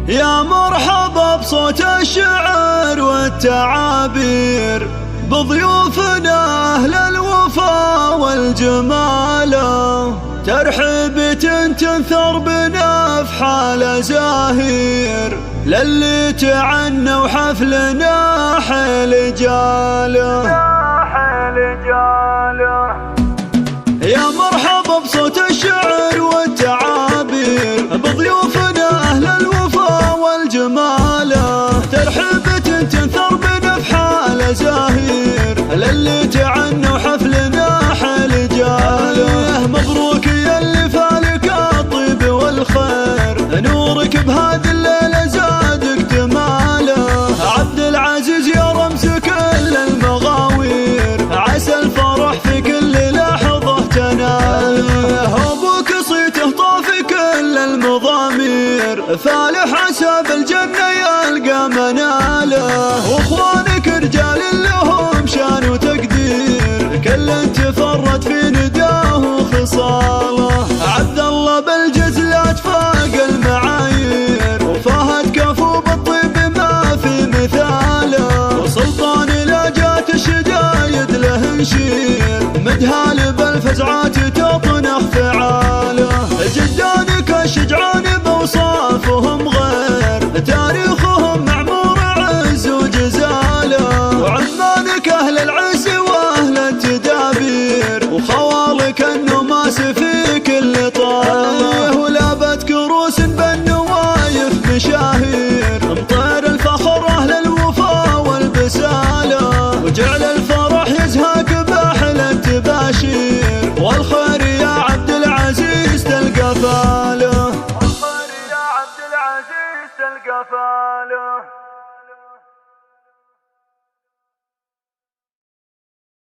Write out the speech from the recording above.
يا مرحبا بصوت الشعر والتعابير، بضيوفنا أهل الوفا والجمال، ترحيبة تنثر بنفحال زاهير، للي تعنى وحفلنا حيل جاله. يا مرحبا بصوت الشعر والتعابير، بضيوفنا أهل الوفا والجمال، ترحيبة تنثر بنفحال زاهير، للي تعنى وحفلنا حيل جاله. مبروك يا اللي فالك الطيب والخير، نورك بهذه الليلة زادك جماله. عبد العزيز يا رمز كل المغاوير، عسى الفرح في كل لحظة تناله. أبوك صيته طاف كل المضامير، فالح عسى بالجنة يلقى مناله. واخوانك رجال لهم شان وتقدير، كل تفرد في نداه وخصاله. عبد الله بالجزلات فاق المعايير، وفهد كفو بالطيب ما في مثاله. وسلطان لا جات الشدايد له نشير، مدهال بالفزعات تطنخ فعاله. جدانك الشجعان بوصافهم غير، تاريخهم معمور عز وجزاله. وعمانك أهل العز وأهل التدابير، وخوالك النماس في كل طاله. ولابت كروس بالنوايف مشاهير، مطير الفخر أهل الوفا والبساله. وجعل الفرح يزهق بأحلى التباشير، والخير يا عبد العزيز تلقى فاله.